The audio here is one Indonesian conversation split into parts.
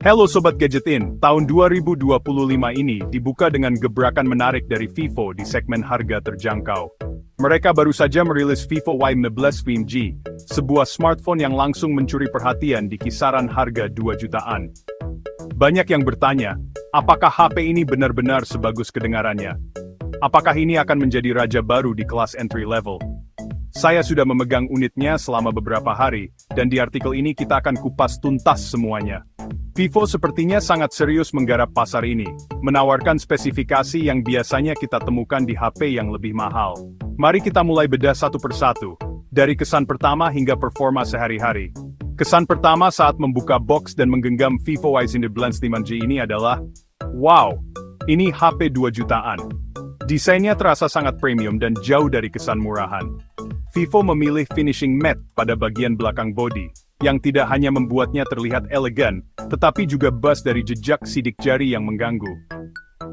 Halo Sobat Gadgetin, tahun 2025 ini dibuka dengan gebrakan menarik dari Vivo di segmen harga terjangkau. Mereka baru saja merilis Vivo Y15 5G, sebuah smartphone yang langsung mencuri perhatian di kisaran harga 2 jutaan. Banyak yang bertanya, apakah HP ini benar-benar sebagus kedengarannya? Apakah ini akan menjadi raja baru di kelas entry level? Saya sudah memegang unitnya selama beberapa hari, dan di artikel ini kita akan kupas tuntas semuanya. Vivo sepertinya sangat serius menggarap pasar ini, menawarkan spesifikasi yang biasanya kita temukan di HP yang lebih mahal. Mari kita mulai bedah satu persatu, dari kesan pertama hingga performa sehari-hari. Kesan pertama saat membuka box dan menggenggam Vivo Y15 5G ini adalah, wow, ini HP 2 jutaan. Desainnya terasa sangat premium dan jauh dari kesan murahan. Vivo memilih finishing matte pada bagian belakang bodi, yang tidak hanya membuatnya terlihat elegan, tetapi juga bas dari jejak sidik jari yang mengganggu.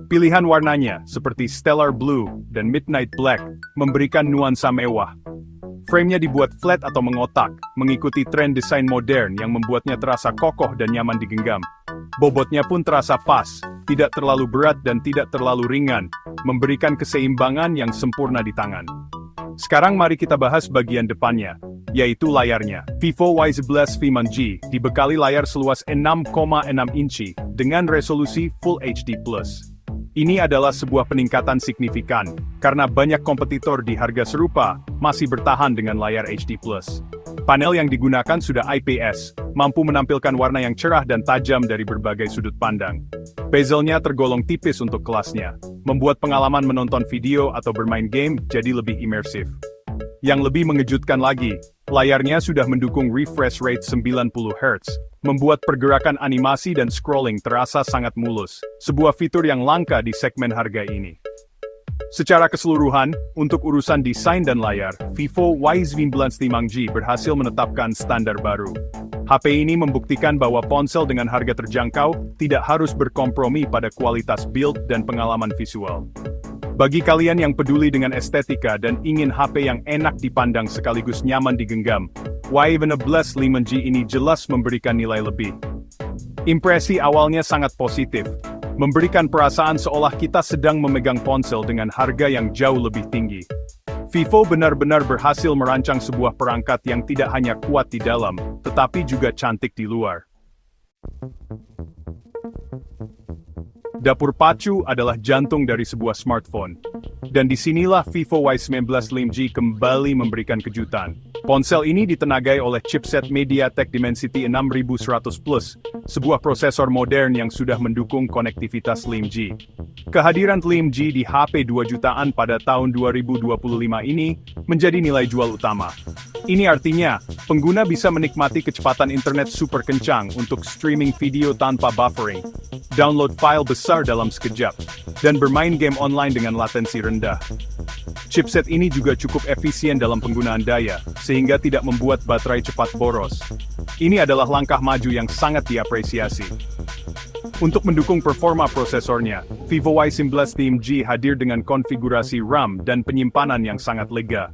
Pilihan warnanya, seperti Stellar Blue dan Midnight Black, memberikan nuansa mewah. Frame-nya dibuat flat atau mengotak, mengikuti tren desain modern yang membuatnya terasa kokoh dan nyaman digenggam. Bobotnya pun terasa pas, tidak terlalu berat dan tidak terlalu ringan, memberikan keseimbangan yang sempurna di tangan. Sekarang mari kita bahas bagian depannya, yaitu layarnya. Vivo Y11 5G dibekali layar seluas 6,6 inci dengan resolusi Full HD+. Ini adalah sebuah peningkatan signifikan, karena banyak kompetitor di harga serupa masih bertahan dengan layar HD+. Panel yang digunakan sudah IPS, mampu menampilkan warna yang cerah dan tajam dari berbagai sudut pandang. Bezelnya tergolong tipis untuk kelasnya, membuat pengalaman menonton video atau bermain game jadi lebih imersif. Yang lebih mengejutkan lagi, layarnya sudah mendukung refresh rate 90 Hz, membuat pergerakan animasi dan scrolling terasa sangat mulus, sebuah fitur yang langka di segmen harga ini. Secara keseluruhan, untuk urusan desain dan layar, Vivo Y19 5G berhasil menetapkan standar baru. HP ini membuktikan bahwa ponsel dengan harga terjangkau tidak harus berkompromi pada kualitas build dan pengalaman visual. Bagi kalian yang peduli dengan estetika dan ingin HP yang enak dipandang sekaligus nyaman digenggam, Y15 5G ini jelas memberikan nilai lebih. Impresi awalnya sangat positif, memberikan perasaan seolah kita sedang memegang ponsel dengan harga yang jauh lebih tinggi. Vivo benar-benar berhasil merancang sebuah perangkat yang tidak hanya kuat di dalam, tetapi juga cantik di luar. Dapur pacu adalah jantung dari sebuah smartphone. Dan disinilah Vivo Y19 5G kembali memberikan kejutan. Ponsel ini ditenagai oleh chipset MediaTek Dimensity 6100 Plus, sebuah prosesor modern yang sudah mendukung konektivitas Slim G. Kehadiran Slim G di HP 2 jutaan pada tahun 2025 ini menjadi nilai jual utama. Ini artinya, pengguna bisa menikmati kecepatan internet super kencang untuk streaming video tanpa buffering, download file besar dalam sekejap, dan bermain game online dengan latensi rendah. Chipset ini juga cukup efisien dalam penggunaan daya, sehingga tidak membuat baterai cepat boros. Ini adalah langkah maju yang sangat diapresiasi. Untuk mendukung performa prosesornya, Vivo Y19 5G hadir dengan konfigurasi RAM dan penyimpanan yang sangat lega.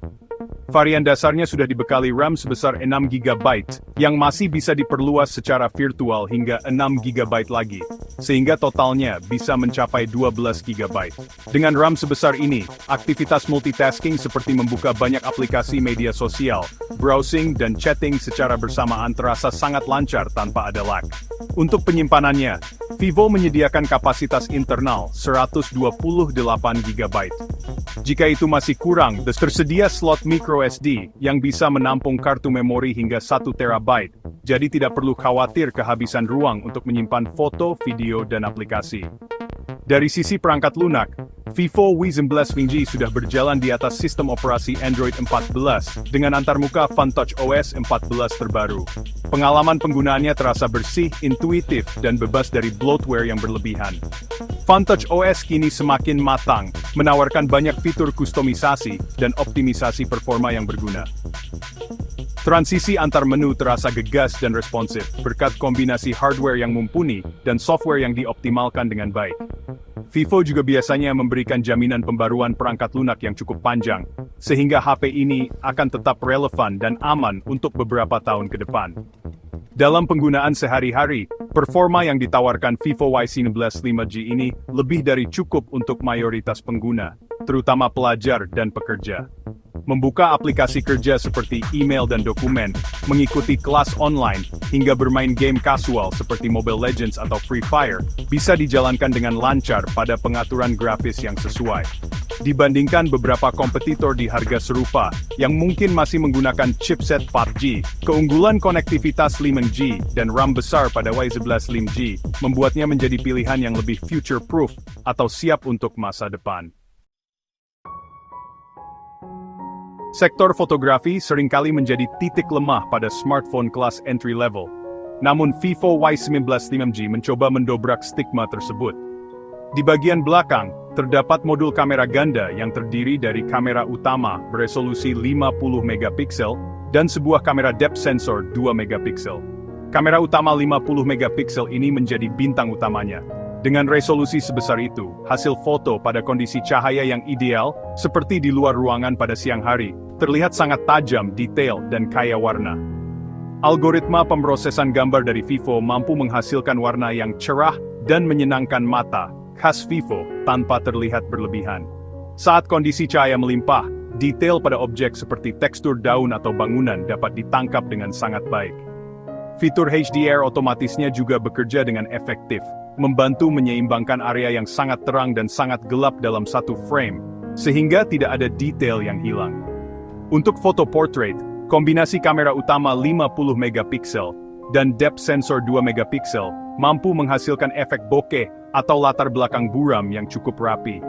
Varian dasarnya sudah dibekali RAM sebesar 6 GB, yang masih bisa diperluas secara virtual hingga 6 GB lagi, sehingga totalnya bisa mencapai 12 GB. Dengan RAM sebesar ini, aktivitas multitasking seperti membuka banyak aplikasi media sosial, browsing, dan chatting secara bersamaan terasa sangat lancar tanpa ada lag. Untuk penyimpanannya, Vivo menyediakan kapasitas internal 128 GB. Jika itu masih kurang, tersedia slot microSD yang bisa menampung kartu memori hingga 1 TB, jadi tidak perlu khawatir kehabisan ruang untuk menyimpan foto, video, dan aplikasi. Dari sisi perangkat lunak, Vivo Y19 5G sudah berjalan di atas sistem operasi Android 14, dengan antarmuka FunTouch OS 14 terbaru. Pengalaman penggunaannya terasa bersih, intuitif, dan bebas dari bloatware yang berlebihan. FunTouch OS kini semakin matang, menawarkan banyak fitur kustomisasi dan optimisasi performa yang berguna. Transisi antar menu terasa gegas dan responsif, berkat kombinasi hardware yang mumpuni dan software yang dioptimalkan dengan baik. Vivo juga biasanya memberikan jaminan pembaruan perangkat lunak yang cukup panjang, sehingga HP ini akan tetap relevan dan aman untuk beberapa tahun ke depan. Dalam penggunaan sehari-hari, Performa yang ditawarkan Vivo Y19 5G ini lebih dari cukup untuk mayoritas pengguna, terutama pelajar dan pekerja. Membuka aplikasi kerja seperti email dan dokumen, mengikuti kelas online, hingga bermain game kasual seperti Mobile Legends atau Free Fire, bisa dijalankan dengan lancar pada pengaturan grafis yang sesuai. Dibandingkan beberapa kompetitor di harga serupa, yang mungkin masih menggunakan chipset 4G, keunggulan konektivitas 5G dan RAM besar pada Y11 5G, membuatnya menjadi pilihan yang lebih future-proof atau siap untuk masa depan. Sektor fotografi seringkali menjadi titik lemah pada smartphone kelas entry level. Namun Vivo Y19 5G mencoba mendobrak stigma tersebut. Di bagian belakang, terdapat modul kamera ganda yang terdiri dari kamera utama beresolusi 50 megapiksel dan sebuah kamera depth sensor 2 megapiksel. Kamera utama 50 megapiksel ini menjadi bintang utamanya. Dengan resolusi sebesar itu, hasil foto pada kondisi cahaya yang ideal, seperti di luar ruangan pada siang hari, terlihat sangat tajam, detail, dan kaya warna. Algoritma pemrosesan gambar dari Vivo mampu menghasilkan warna yang cerah dan menyenangkan mata, khas Vivo, tanpa terlihat berlebihan. Saat kondisi cahaya melimpah, detail pada objek seperti tekstur daun atau bangunan dapat ditangkap dengan sangat baik. Fitur HDR otomatisnya juga bekerja dengan efektif, membantu menyeimbangkan area yang sangat terang dan sangat gelap dalam satu frame, sehingga tidak ada detail yang hilang. Untuk foto portrait, kombinasi kamera utama 50 megapiksel dan depth sensor 2 megapiksel mampu menghasilkan efek bokeh atau latar belakang buram yang cukup rapi.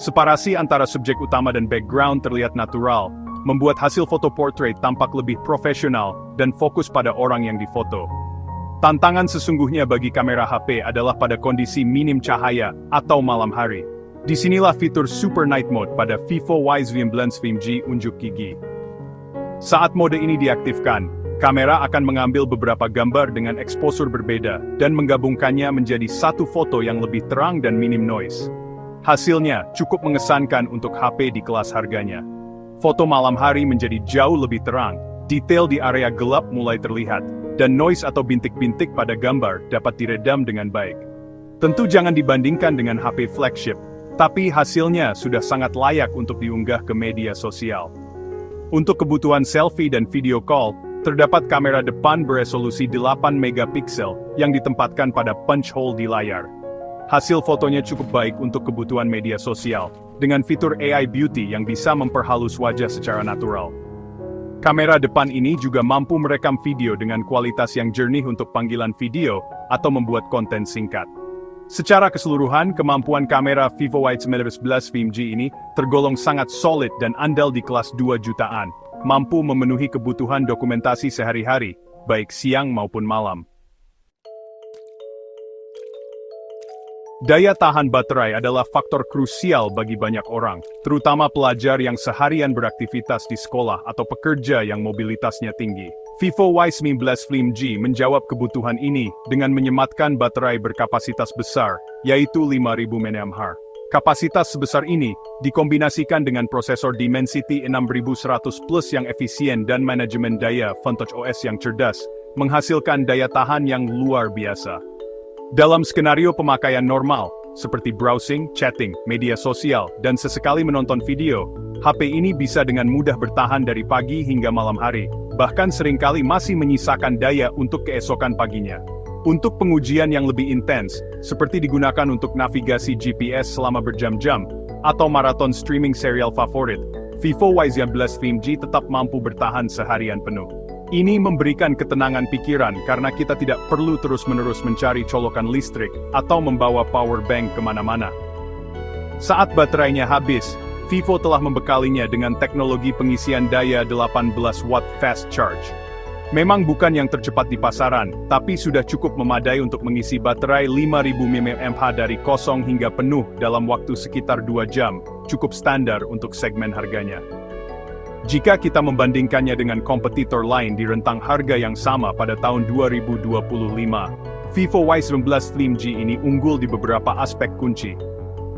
Separasi antara subjek utama dan background terlihat natural, membuat hasil foto portrait tampak lebih profesional dan fokus pada orang yang difoto. Tantangan sesungguhnya bagi kamera HP adalah pada kondisi minim cahaya atau malam hari. Disinilah fitur Super Night Mode pada Vivo Y19 5G unjuk gigi. Saat mode ini diaktifkan, kamera akan mengambil beberapa gambar dengan eksposur berbeda dan menggabungkannya menjadi satu foto yang lebih terang dan minim noise. Hasilnya cukup mengesankan untuk HP di kelas harganya. Foto malam hari menjadi jauh lebih terang, detail di area gelap mulai terlihat, dan noise atau bintik-bintik pada gambar dapat diredam dengan baik. Tentu jangan dibandingkan dengan HP flagship, tapi hasilnya sudah sangat layak untuk diunggah ke media sosial. Untuk kebutuhan selfie dan video call, terdapat kamera depan beresolusi 8 megapiksel yang ditempatkan pada punch hole di layar. Hasil fotonya cukup baik untuk kebutuhan media sosial, dengan fitur AI Beauty yang bisa memperhalus wajah secara natural. Kamera depan ini juga mampu merekam video dengan kualitas yang jernih untuk panggilan video atau membuat konten singkat. Secara keseluruhan, kemampuan kamera Vivo Y19 5G ini tergolong sangat solid dan andal di kelas 2 jutaan, mampu memenuhi kebutuhan dokumentasi sehari-hari, baik siang maupun malam. Daya tahan baterai adalah faktor krusial bagi banyak orang, terutama pelajar yang seharian beraktivitas di sekolah atau pekerja yang mobilitasnya tinggi. Vivo Y19 5G menjawab kebutuhan ini dengan menyematkan baterai berkapasitas besar, yaitu 5000 mAh. Kapasitas sebesar ini dikombinasikan dengan prosesor Dimensity 6100 Plus yang efisien dan manajemen daya Vantage OS yang cerdas, menghasilkan daya tahan yang luar biasa. Dalam skenario pemakaian normal, seperti browsing, chatting, media sosial, dan sesekali menonton video, HP ini bisa dengan mudah bertahan dari pagi hingga malam hari, bahkan seringkali masih menyisakan daya untuk keesokan paginya. Untuk pengujian yang lebih intens, seperti digunakan untuk navigasi GPS selama berjam-jam, atau maraton streaming serial favorit, Vivo Y19 5G tetap mampu bertahan seharian penuh. Ini memberikan ketenangan pikiran karena kita tidak perlu terus-menerus mencari colokan listrik atau membawa power bank kemana-mana. Saat baterainya habis, Vivo telah membekalinya dengan teknologi pengisian daya 18 watt fast charge. Memang bukan yang tercepat di pasaran, tapi sudah cukup memadai untuk mengisi baterai 5000 mAh dari kosong hingga penuh dalam waktu sekitar 2 jam, cukup standar untuk segmen harganya. Jika kita membandingkannya dengan kompetitor lain di rentang harga yang sama pada tahun 2025, Vivo Y19 5G ini unggul di beberapa aspek kunci.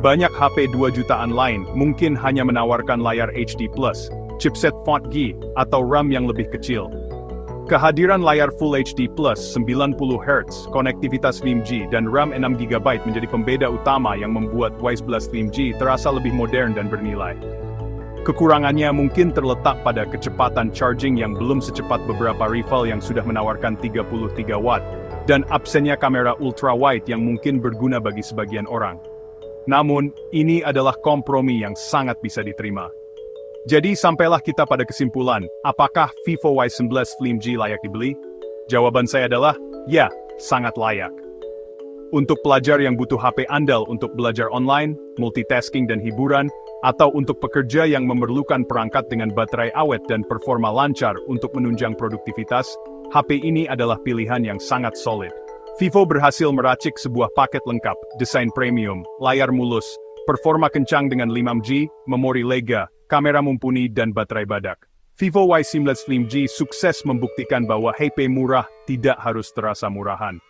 Banyak HP 2 jutaan lain mungkin hanya menawarkan layar HD+, chipset 4G, atau RAM yang lebih kecil. Kehadiran layar Full HD Plus 90Hz, konektivitas Slim G, dan RAM 6GB menjadi pembeda utama yang membuat Y11 Slim G terasa lebih modern dan bernilai. Kekurangannya mungkin terletak pada kecepatan charging yang belum secepat beberapa rival yang sudah menawarkan 33 watt, dan absennya kamera ultra-wide yang mungkin berguna bagi sebagian orang. Namun, ini adalah kompromi yang sangat bisa diterima. Jadi sampailah kita pada kesimpulan, apakah Vivo Y11 Slim G layak dibeli? Jawaban saya adalah, ya, sangat layak. Untuk pelajar yang butuh HP andal untuk belajar online, multitasking dan hiburan, atau untuk pekerja yang memerlukan perangkat dengan baterai awet dan performa lancar untuk menunjang produktivitas, HP ini adalah pilihan yang sangat solid. Vivo berhasil meracik sebuah paket lengkap, desain premium, layar mulus, performa kencang dengan 5G, memori lega, kamera mumpuni dan baterai badak. Vivo Y11 Slim G sukses membuktikan bahwa HP murah tidak harus terasa murahan.